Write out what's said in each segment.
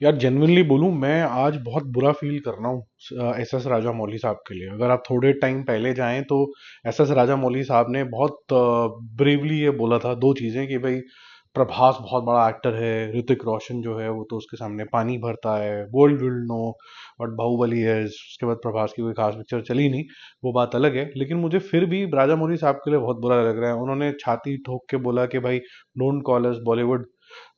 यार जेन्युइनली बोलूं, मैं आज बहुत बुरा फील कर रहा हूँ एस एस राजा मौली साहब के लिए। अगर आप थोड़े टाइम पहले जाएं तो एस एस राजा मौली साहब ने बहुत ब्रेवली ये बोला था दो चीज़ें कि भाई प्रभास बहुत बड़ा एक्टर है, ऋतिक रोशन जो है वो तो उसके सामने पानी भरता है, world will know but Baahubali है। उसके बाद प्रभास की कोई खास पिक्चर चली नहीं, वो बात अलग है। लेकिन मुझे फिर भी राजा मौली साहब के लिए बहुत बुरा लग रहा है। उन्होंने छाती ठोक के बोला कि भाई don't call us Bollywood,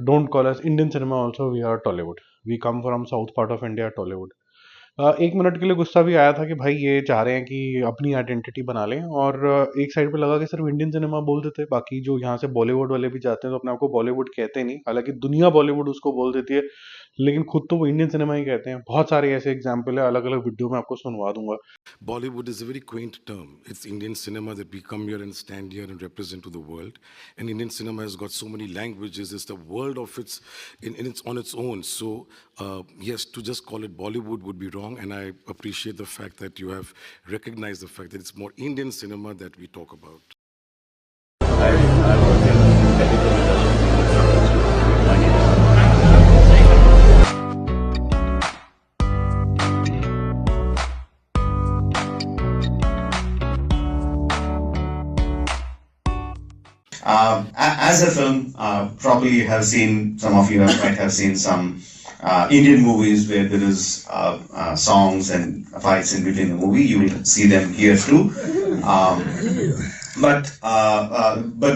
don't call us Indian cinema, also we are Tollywood, we come from south part of India, Tollywood. एक मिनट के लिए गुस्सा भी आया था कि भाई ये चाह रहे हैं कि अपनी आइडेंटिटी बना लें, और एक साइड पे लगा कि सिर्फ इंडियन सिनेमा बोल देते, बाकी जो यहाँ से बॉलीवुड वाले भी जाते हैं तो अपने आप को बॉलीवुड कहते नहीं, हालांकि दुनिया बॉलीवुड उसको बोल देती है, लेकिन खुद तो वो इंडियन सिनेमा ही कहते हैं। बहुत सारे ऐसे एग्जाम्पल है, अलग अलग वीडियो में आपको सुनवा दूंगा। Bollywood is a very quaint term. It's Indian cinema that we come here and stand here and represent to the world. And Indian cinema has got so many languages. It's the world of its in its on its own. So yes, to just call it Bollywood would be wrong. And I appreciate the fact that you have recognized the fact that it's more Indian cinema that we talk about. I work in medical industry. My name is as a film, probably you have seen, some of you might have seen some Indian movies where there is songs and fights in between the movie. You will see them here too. But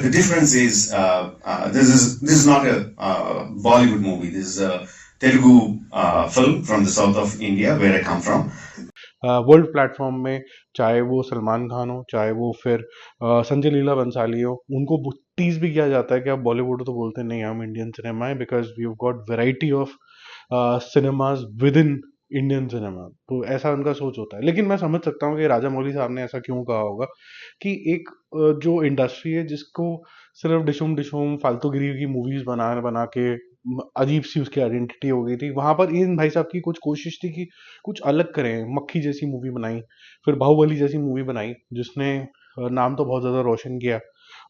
the difference is this is not a Bollywood movie. This is a Telugu film from the south of India, where I come from. World platform में, चाहे वो सलमान खान हो, चाहे वो फिर संजय लीला बंसाली हो, उनको tease भी किया जाता है कि आप बॉलीवुड तो बोलते नहीं, हम इंडियन सिनेमा है, because we have got variety of cinemas within Indian cinema. तो ऐसा उनका सोच होता है। लेकिन मैं समझ सकता हूँ कि राजा मौली साहब ने ऐसा क्यों कहा होगा कि एक जो इंडस्ट्री है जिसको सिर्फ डिशुम डिशुम फालतूगिरी की मूवीज बना बना के अजीब सी उसकी आइडेंटिटी हो गई थी, वहां पर इन भाई साहब की कुछ कोशिश थी कि कुछ अलग करें। मक्खी जैसी मूवी बनाई, फिर बाहुबली जैसी मूवी बनाई, जिसने नाम तो बहुत ज़्यादा रोशन किया,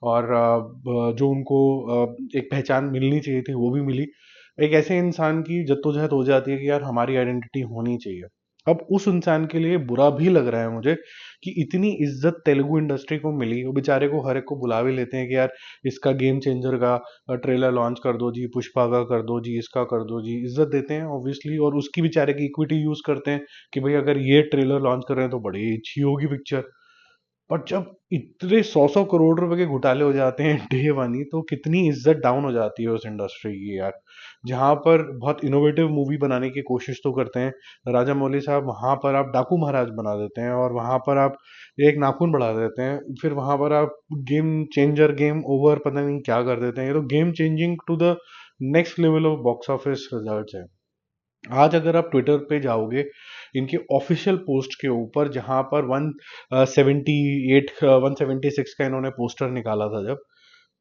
और जो उनको एक पहचान मिलनी चाहिए थी वो भी मिली। एक ऐसे इंसान की जद्दोजहद हो जाती है कि यार हमारी आइडेंटिटी होनी चाहिए। अब उस इंसान के लिए बुरा भी लग रहा है मुझे कि इतनी इज्जत तेलुगु इंडस्ट्री को मिली, वो बेचारे को हर एक को बुला भी लेते हैं कि यार इसका गेम चेंजर का ट्रेलर लॉन्च कर दो जी, पुष्पा का कर दो जी, इसका कर दो जी, इज्जत देते हैं ऑब्वियसली, और उसकी बेचारे की इक्विटी यूज करते हैं कि भाई अगर ये ट्रेलर लॉन्च कर रहे हैं तो बड़ी अच्छी होगी पिक्चर। बट जब इतने सौ सौ करोड़ रुपए के घोटाले हो जाते हैं डे वन ही, तो कितनी इज्जत डाउन हो जाती है उस इंडस्ट्री की यार। जहां पर बहुत इनोवेटिव मूवी बनाने की कोशिश तो करते हैं राजा मौली साहब, वहां पर आप डाकू महाराज बना देते हैं, और वहां पर आप एक नाखून बढ़ा देते हैं, फिर वहां पर आप गेम चेंजर, गेम ओवर, पता नहीं क्या कर देते हैं। ये तो game changing to the next level of box office results है। आज अगर आप ट्विटर पे जाओगे इनके ऑफिशियल पोस्ट के ऊपर, जहां पर 178 176 का इन्होंने पोस्टर निकाला था, जब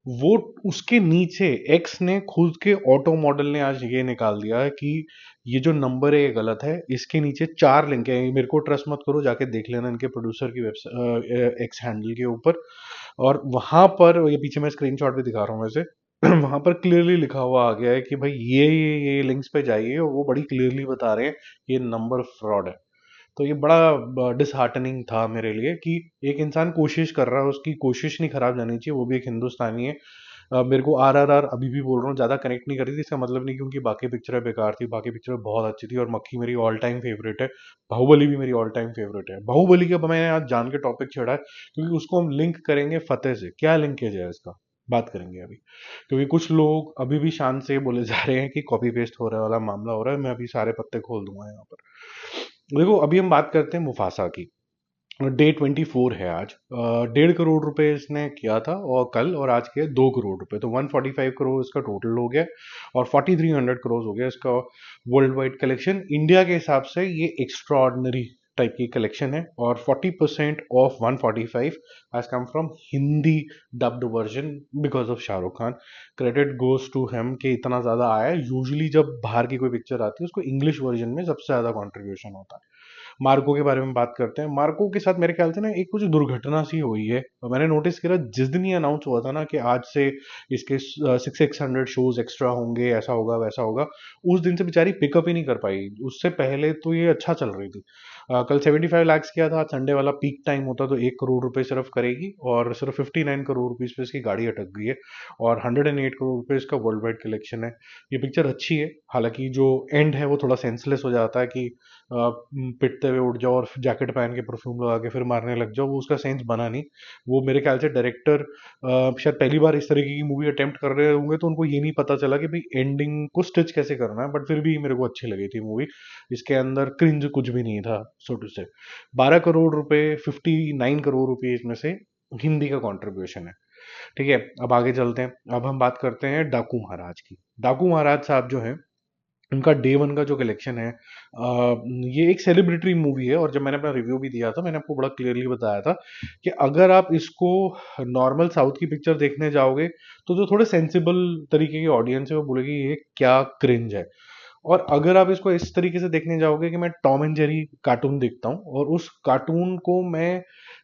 वो उसके नीचे एक्स ने खुद के ऑटो मॉडल ने आज ये निकाल दिया है कि ये जो नंबर है ये गलत है। इसके नीचे 4 लिंक है, मेरे को ट्रस्ट मत करो, जाके देख लेना इनके प्रोड्यूसर की वेबसाइट एक्स हैंडल के ऊपर। और वहां पर ये पीछे मैं स्क्रीनशॉट भी दिखा रहा हूँ वैसे वहां पर क्लियरली लिखा हुआ आ गया है कि भाई ये लिंक्स पे जाइए, और वो बड़ी क्लियरली बता रहे हैं ये नंबर फ्रॉड है। तो ये बड़ा डिसहार्टनिंग था मेरे लिए कि एक इंसान कोशिश कर रहा है, उसकी कोशिश नहीं खराब जानी चाहिए, वो भी एक हिंदुस्तानी है। मेरे को आरआरआर अभी भी बोल रहा हूँ ज्यादा कनेक्ट नहीं कर रही थी, इसका मतलब नहीं कि उनकी बाकी पिक्चरें बेकार थी, बाकी पिक्चरें बहुत अच्छी थी, और मक्खी मेरी ऑल टाइम फेवरेट है। बाहुबली भी मेरी ऑल टाइम फेवरेट है। बाहुबली के मैंने आज जान के टॉपिक छेड़ा है क्योंकि उसको हम लिंक करेंगे फतेह से। क्या लिंकेज है इसका, बात करेंगे अभी। क्योंकि कुछ लोग अभी भी शान से बोले जा रहे हैं कि कॉपी पेस्ट हो रहा है वाला मामला हो रहा है, मैं अभी सारे पत्ते खोल दूंगा यहाँ पर। देखो अभी हम बात करते हैं मुफासा की। डे 24 है आज। 1.5 करोड़ रुपए इसने किया था, और कल और आज किया 2 करोड़ रुपए, तो 145 करोड़ इसका टोटल हो गया, और 4300 करोड़ हो गया इसका वर्ल्ड वाइड कलेक्शन। इंडिया के हिसाब से ये एक्स्ट्रॉर्डनरी टाइप की कलेक्शन है, और 40% of 145 has come from Hindi dubbed version because of Shahrukh Khan. Credit goes to him कि इतना ज्यादा आया है। यूजुअली जब बाहर की कोई पिक्चर आती है उसको इंग्लिश वर्जन में सबसे ज्यादा कॉन्ट्रीब्यूशन होता है। मार्को के बारे में बात करते हैं। मार्को के साथ मेरे ख्याल से ना एक कुछ दुर्घटना सी हुई है। मैंने नोटिस किया जिस दिन ये अनाउंस हुआ था ना कि आज से इसके 600 शोज एक्स्ट्रा होंगे, ऐसा होगा वैसा होगा, उस दिन से बेचारी पिकअप ही नहीं कर पाई। उससे पहले तो ये अच्छा चल रही थी। कल 75 लाख किया था। संडे वाला पीक टाइम होता तो 1 करोड़ रुपए सिर्फ करेगी, और सिर्फ 59 करोड़ रुपीज पे इसकी गाड़ी अटक गई है, और 108 करोड़ रुपए इसका वर्ल्ड वाइड कलेक्शन है। ये पिक्चर अच्छी है, हालांकि जो एंड है वो थोड़ा सेंसलेस हो जाता है कि पिटते हुए उठ जाओ और जैकेट पहन के परफ्यूम लगा के फिर मारने लग जाओ, वो उसका सेंस बना नहीं। वो मेरे ख्याल से डायरेक्टर शायद पहली बार इस तरीके की मूवी अटेम्प्ट कर रहे होंगे, तो उनको ये नहीं पता चला कि भाई एंडिंग को स्टिच कैसे करना है, बट फिर भी मेरे को अच्छी लगी थी मूवी। इसके अंदर क्रिंज कुछ भी नहीं था, सो टू से। 12 करोड़ रुपए, 59 करोड़ रुपए इसमें से हिंदी का कंट्रीब्यूशन है। ठीक है, अब आगे चलते हैं। अब हम बात करते हैं डाकू महाराज की। डाकू महाराज साहब जो है, उनका डे वन का जो कलेक्शन है, ये एक सेलिब्रिटी मूवी है, और जब मैंने अपना रिव्यू भी दिया था मैंने आपको बड़ा क्लियरली बताया था कि अगर आप इसको नॉर्मल साउथ की पिक्चर देखने जाओगे तो जो थोड़े सेंसिबल तरीके की ऑडियंस है वो बोलेगी ये क्या क्रिंज है। और अगर आप इसको इस तरीके से देखने जाओगे कि मैं टॉम एंड जेरी कार्टून देखता हूँ और उस कार्टून को मैं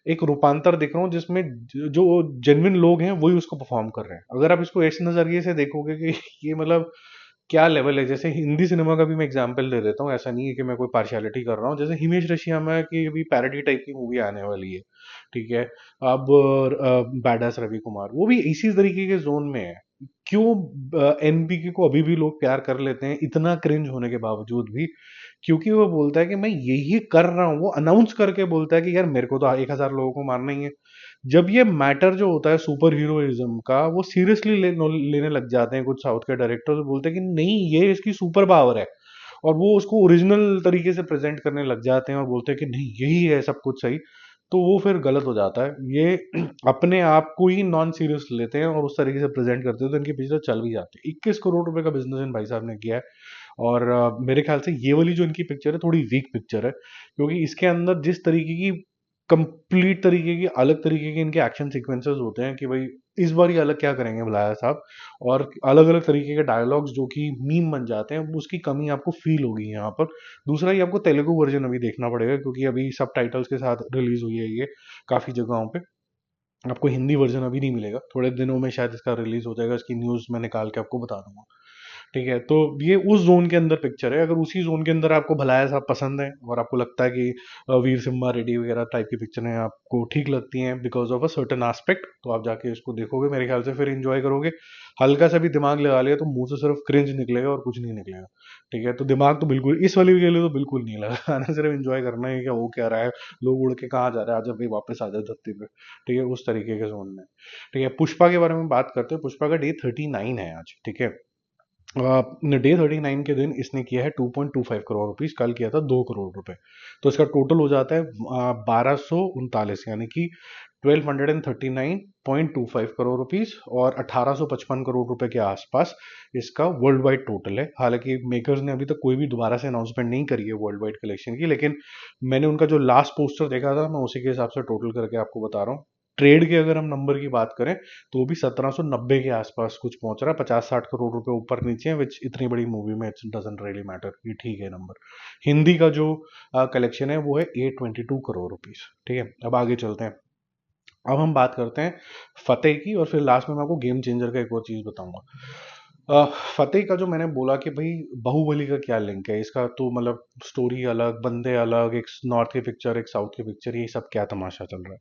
एक रूपांतर देख रहा हूँ जिसमें जो जेन्युइन लोग हैं वही उसको परफॉर्म कर रहे हैं, अगर आप इसको इस नजरिए से देखोगे कि ये मतलब क्या लेवल है। जैसे हिंदी सिनेमा का भी मैं एग्जांपल दे देता हूँ, ऐसा नहीं है कि मैं कोई पार्शियलिटी कर रहा हूँ। जैसे हिमेश रेशमिया की अभी पैरोडी टाइप की मूवी आने वाली है, ठीक है। अब बैडास रवि कुमार वो भी इसी तरीके के जोन में है। क्यों एनबीके को अभी भी लोग प्यार कर लेते हैं इतना क्रिंज होने के बावजूद भी? क्योंकि वो बोलता है कि मैं यही कर रहा हूँ, वो अनाउंस करके बोलता है कि यार मेरे को तो 1,000 लोगों को मारना ही है। जब ये मैटर जो होता है सुपर हीरोइज्म का, वो सीरियसली लेने लग जाते हैं कुछ साउथ के डायरेक्टर्स, बोलते हैं कि नहीं ये इसकी सुपर पावर है, और वो उसको ओरिजिनल तरीके से प्रेजेंट करने लग जाते हैं और बोलते हैं कि नहीं यही है सब कुछ सही। तो वो फिर गलत हो जाता है। ये अपने आप को ही नॉन सीरियस लेते हैं और उस तरीके से प्रेजेंट करते हैं, तो इनके पीछे तो चल भी जाते हैं। 21 करोड़ रुपए का बिजनेस इन भाई साहब ने किया है। और मेरे ख्याल से ये वाली जो इनकी पिक्चर है थोड़ी वीक पिक्चर है, क्योंकि इसके अंदर जिस तरीके की कंप्लीट तरीके की अलग तरीके के इनके एक्शन सीक्वेंसेस होते हैं कि भाई इस बार ये अलग क्या करेंगे भलाया साहब, और अलग अलग तरीके के डायलॉग्स जो कि मीम बन जाते हैं, उसकी कमी आपको फील होगी यहाँ पर। दूसरा ये आपको तेलुगु वर्जन अभी देखना पड़ेगा, क्योंकि अभी सब टाइटल्स के साथ रिलीज हुई है ये काफ़ी जगहों पे। आपको हिंदी वर्जन अभी नहीं मिलेगा, थोड़े दिनों में शायद इसका रिलीज हो जाएगा, इसकी न्यूज़ मैं निकाल के आपको बता दूंगा। ठीक है, तो ये उस जोन के अंदर पिक्चर है। अगर उसी जोन के अंदर आपको भलाया साहब पसंद है और आपको लगता है कि वीर सिम्हा रेड्डी वगैरह टाइप की पिक्चरें आपको ठीक लगती हैं because of a certain aspect, तो आप जाके इसको देखोगे, मेरे ख्याल से फिर इंजॉय करोगे। हल्का सा भी दिमाग लगा लिया तो मुंह से सिर्फ क्रिंज निकलेगा और कुछ नहीं निकलेगा। ठीक है, तो दिमाग तो बिल्कुल इस वाली के लिए तो बिल्कुल नहीं लगाना, सिर्फ इंजॉय करना है। क्या वो क्या रहा है, लोग उड़ के कहाँ जा रहे हैं, आज भाई वापस आ जाए धरती पे। ठीक है, उस तरीके के जोन में। ठीक है, पुष्पा के बारे में बात करते हैं। पुष्पा का डे 39 है आज। ठीक है, डे 39 के दिन इसने किया है 2.25 करोड़ रुपीज, कल किया था 2 करोड़ रुपए, तो इसका टोटल हो जाता है 1239, यानी कि 1239.25 करोड़ रुपीज, और 1855 करोड़ रुपए के आसपास इसका वर्ल्ड वाइड टोटल है। हालांकि मेकर्स ने अभी तक कोई भी दोबारा से अनाउंसमेंट नहीं करी है वर्ल्ड वाइड कलेक्शन की, लेकिन मैंने उनका जो लास्ट पोस्टर देखा था मैं उसी के हिसाब से टोटल करके आपको बता रहा हूँ। ट्रेड के अगर हम नंबर की बात करें तो वो भी 1790 के आसपास कुछ पहुंच रहा है। 50-60 करोड़ रुपए ऊपर नीचे है, विच इतनी बड़ी मूवी में इट्स डजंट रियली मैटर, ये ठीक है नंबर। हिंदी का जो कलेक्शन है वो है 822 करोड़ रुपीज। ठीक है, अब आगे चलते हैं। अब हम बात करते हैं फतेह की, और फिर लास्ट में मैं आपको गेम चेंजर का एक और चीज बताऊंगा। फतेह का जो मैंने बोला कि भाई बाहुबली का क्या लिंक है, इसका तो मतलब स्टोरी अलग, बंदे अलग, एक नॉर्थ की पिक्चर एक साउथ की पिक्चर, ये सब क्या तमाशा चल रहा है।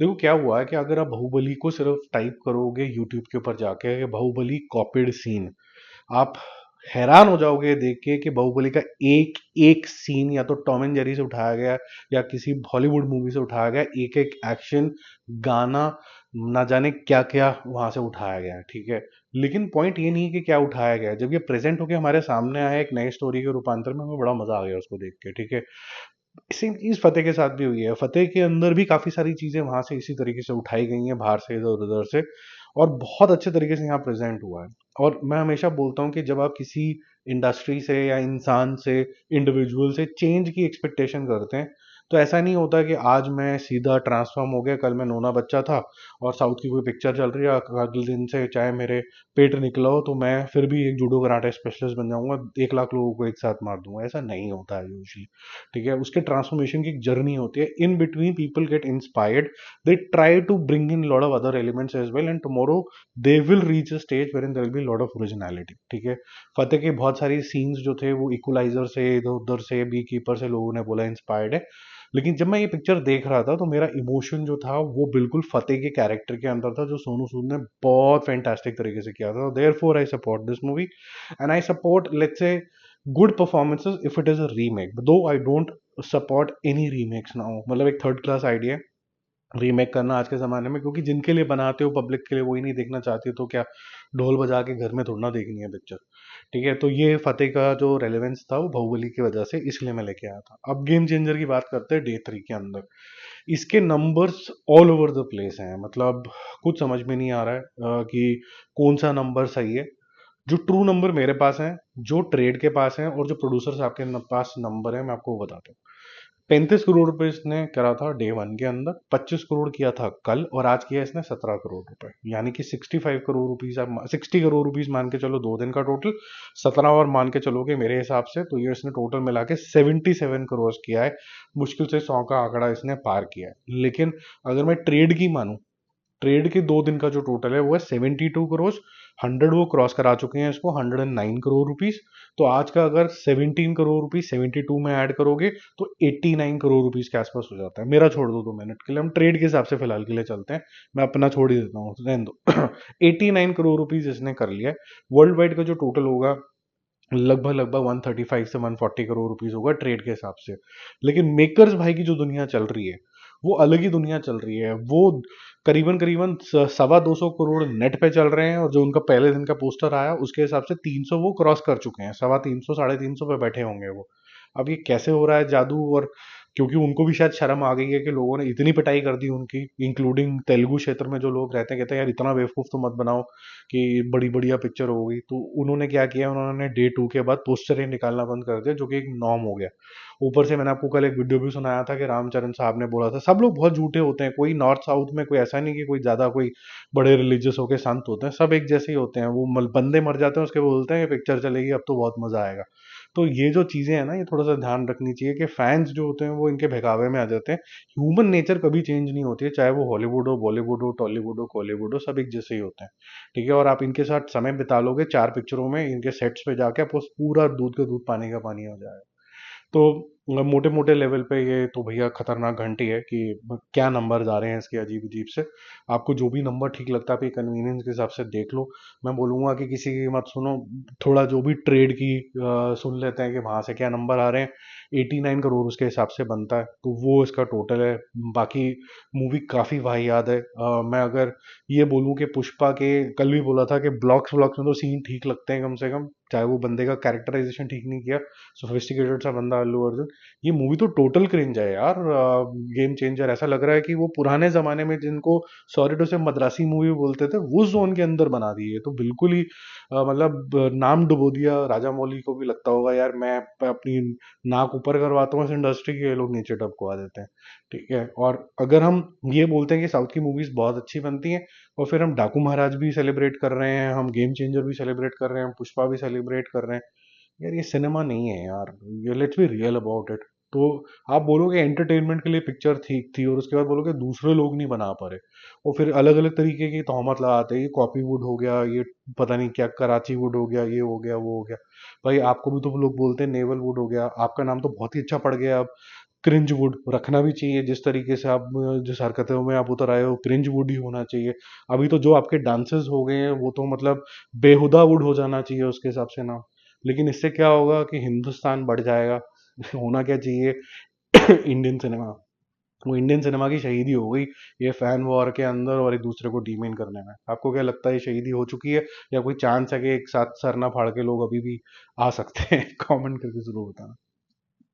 देखो क्या हुआ है कि अगर आप बाहुबली को सिर्फ टाइप करोगे यूट्यूब के ऊपर जाके कि बाहुबली कॉपीड सीन, आप हैरान हो जाओगे देख के कि बाहुबली का एक एक सीन या तो टॉम एंड जेरी से उठाया गया या किसी हॉलीवुड मूवी से उठाया गया, एक एक एक्शन गाना ना जाने क्या क्या वहां से उठाया गया है। ठीक है, लेकिन पॉइंट ये नहीं है कि क्या उठाया गया है, जब ये प्रेजेंट होके हमारे सामने आया एक नई स्टोरी के रूपांतर में, हमें बड़ा मजा आ गया उसको देख के। ठीक है, सेम चीज फतेह के साथ भी हुई है। फतेह के अंदर भी काफी सारी चीजें वहां से इसी तरीके से उठाई गई हैं, बाहर से इधर उधर से, और बहुत अच्छे तरीके से यहाँ प्रेजेंट हुआ है। और मैं हमेशा बोलता हूँ कि जब आप किसी इंडस्ट्री से या इंसान से, इंडिविजुअल से चेंज की एक्सपेक्टेशन करते हैं, तो ऐसा नहीं होता कि आज मैं सीधा ट्रांसफॉर्म हो गया, कल मैं नोना बच्चा था और साउथ की कोई पिक्चर चल रही है, अगले दिन से चाहे मेरे पेट निकला हो तो मैं फिर भी एक जूडो कराटे स्पेशलिस्ट बन जाऊंगा, 1 लाख लोगों को एक साथ मार दूंगा। ऐसा नहीं होता है यूजली, ठीक है। उसके ट्रांसफॉर्मेशन की एक जर्नी होती है, in between people get inspired, they try to bring in lot of other elements as well, and tomorrow they will reach a stage wherein there will be lot of originality, ठीक है। फतेह के बहुत सारी scenes जो थे वो equaliser से, इधर उधर से, बी कीपर से लोगों ने बोला इंस्पायर्ड है, लेकिन जब मैं ये पिक्चर देख रहा था तो मेरा इमोशन जो था वो बिल्कुल फतेह के कैरेक्टर के अंदर था, जो सोनू सूद ने बहुत फैंटास्टिक तरीके से किया था। Therefore I support this movie and I support, let's say, good performances if it is a remake, though I don't support any remakes now. मतलब एक थर्ड क्लास आइडिया रीमेक करना आज के ज़माने में, क्योंकि जिनके लिए बनाते हो पब्लिक के लिए वही नहीं देखना चाहती, तो क्या ढोल बजा के घर में थोड़ा ना देखनी है पिक्चर, ठीक है। तो ये फतेह का जो रेलेवेंस था वो बाहुबली की वजह से इसलिए मैं लेके आया था। अब गेम चेंजर की बात करते हैं, डे 3 के अंदर इसके numbers all over the place हैं, मतलब कुछ समझ में नहीं आ रहा है कि कौन सा नंबर सही है। जो ट्रू नंबर मेरे पास है, जो ट्रेड के पास है और जो प्रोड्यूसर्स आपके पास नंबर है, मैं आपको वो बताता हूँ। 35 करोड़ रुपए इसने करा था डे 1 के अंदर, 25 करोड़ किया था कल, और आज किया इसने 17 करोड़ रुपए, यानी कि 65 करोड़ रुपीज, आप 60 करोड़ रुपीज मान के चलो 2 दिन का टोटल, 17 और मान के चलोगे मेरे हिसाब से, तो ये इसने टोटल मिला के 77 करोड़ किया है। मुश्किल से 100 का आंकड़ा इसने पार किया है। लेकिन अगर मैं ट्रेड की मानूं, ट्रेड के 2 दिन का जो टोटल है वो है 72 करोड़, 100 वो क्रॉस करा चुके हैं इसको, 109 करोड़ रुपीज। तो आज का अगर 17 करोड़ रुपीज 72 में ऐड करोगे तो 89 करोड़ रुपीज के आसपास हो जाता है। मेरा छोड़ दो 2 मिनट के लिए, हम ट्रेड के हिसाब से फिलहाल के लिए चलते हैं, मैं अपना छोड़ ही देता हूँ, रहने दो। 89 करोड़ रुपीज इसने कर लिया है। वर्ल्ड वाइड का जो टोटल होगा लगभग लगभग 135 से 140 करोड़ रुपीस होगा ट्रेड के हिसाब से। लेकिन मेकर्स भाई की जो दुनिया चल रही है वो अलग ही दुनिया चल रही है। वो करीबन करीबन 225 करोड़ नेट पे चल रहे हैं, और जो उनका पहले दिन का पोस्टर आया उसके हिसाब से 300 वो क्रॉस कर चुके हैं, 325 350 पे बैठे होंगे वो। अब ये कैसे हो रहा है जादू, और क्योंकि उनको भी शायद शर्म आ गई है कि लोगों ने इतनी पिटाई कर दी उनकी, इंक्लूडिंग तेलुगु क्षेत्र में जो लोग रहते हैं, कहते हैं यार इतना बेवकूफ़ तो मत बनाओ कि बड़ी बढ़िया पिक्चर हो गई। तो उन्होंने क्या किया, उन्होंने डे 2 के बाद पोस्टर ही निकालना बंद कर दिया, जो कि एक नॉर्म हो गया। ऊपर से मैंने आपको कल एक वीडियो भी सुनाया था कि रामचरण साहब ने बोला था, सब लोग बहुत झूठे होते हैं, कोई नॉर्थ साउथ में कोई ऐसा नहीं कि कोई ज़्यादा कोई बड़े रिलीजियस होके संत होते हैं, सब एक जैसे ही होते हैं। वो बंदे मर जाते हैं उसके बोलते हैं कि पिक्चर चलेगी अब तो बहुत मज़ा आएगा। तो ये जो चीज़ें हैं ना, ये थोड़ा सा ध्यान रखनी चाहिए कि फैंस जो होते हैं वो इनके बहकावे में आ जाते हैं। ह्यूमन नेचर कभी चेंज नहीं होती है, चाहे वो हॉलीवुड हो, बॉलीवुड हो, टॉलीवुड हो, कॉलीवुड हो, सब एक जैसे ही होते हैं, ठीक है। और आप इनके साथ समय बिता लोगे 4 पिक्चरों में, इनके सेट्स पे जाके आपको पूरा दूध का दूध पानी का पानी हो जाएगा। तो मोटे मोटे लेवल पे ये तो भैया खतरनाक घंटी है कि क्या नंबर आ रहे हैं इसके अजीब अजीब से। आपको जो भी नंबर ठीक लगता है आप ये कन्वीनियंस के हिसाब से देख लो। मैं बोलूँगा कि किसी की मत सुनो, थोड़ा जो भी ट्रेड की सुन लेते हैं कि वहाँ से क्या नंबर आ रहे हैं। 89 करोड़ उसके हिसाब से बनता है, तो वो इसका टोटल है। बाकी मूवी काफ़ी वाहियात है। मैं अगर ये बोलूँ कि पुष्पा के, कल भी बोला था कि ब्लॉक्स व्लॉक्स में तो सीन ठीक लगते हैं कम से कम, चाहे वो बंदे का कैरेक्टराइजेशन ठीक नहीं किया, सोफिस्टिकेटेड सा बंदा अल्लू अर्जुन। ये मूवी तो टोटल क्रिंज है यार, गेम चेंजर। ऐसा लग रहा है कि वो पुराने जमाने में जिनको सॉरी टू से मद्रासी मूवी बोलते थे वो जोन के अंदर बना दी है, तो बिल्कुल ही मतलब नाम डुबो दिया। राजा मौली को भी लगता होगा यार मैं अपनी नाक ऊपर करवाता हूँ इस इंडस्ट्री की, ये लोग नीचे टपकवा देते हैं, ठीक है। और अगर हम ये बोलते हैं कि साउथ की मूवीज बहुत अच्छी बनती हैं, और फिर हम डाकू महाराज भी सेलिब्रेट कर रहे हैं, हम गेम चेंजर भी सेलिब्रेट कर रहे हैं, हम पुष्पा भी सेलिब्रेट कर रहे हैं, यार ये सिनेमा नहीं है यार, ये let's be real about it. तो आप बोलोगे एंटरटेनमेंट के लिए पिक्चर ठीक थी, और उसके बाद बोलोगे दूसरे लोग नहीं बना पा रहे, और फिर अलग अलग तरीके की तहमत लगाते हैं, ये कॉपी वुड हो गया, ये पता नहीं क्या कराची वुड हो गया, ये हो गया वो हो गया। भाई आपको भी तो लोग बोलते हैं नेवल वुड हो गया, आपका नाम तो बहुत ही अच्छा पड़ गया। अब क्रिंज वुड रखना भी चाहिए, जिस तरीके से आप जिस हरकतों में आप उतर आए हो, क्रिंज वुड ही होना चाहिए। अभी तो जो आपके डांसेस हो गए हैं वो तो मतलब बेहुदा वुड हो जाना चाहिए उसके हिसाब से ना। लेकिन इससे क्या होगा कि हिंदुस्तान बढ़ जाएगा। होना क्या चाहिए, इंडियन सिनेमा, वो इंडियन सिनेमा की शहीदी हो गई ये फैन वॉर के अंदर और एक दूसरे को डीमेन करने में। आपको क्या लगता है ये शहीदी हो चुकी है, या कोई चांस है कि एक साथ सर ना फाड़ के लोग अभी भी आ सकते हैं? कमेंट करके जरूर बताना।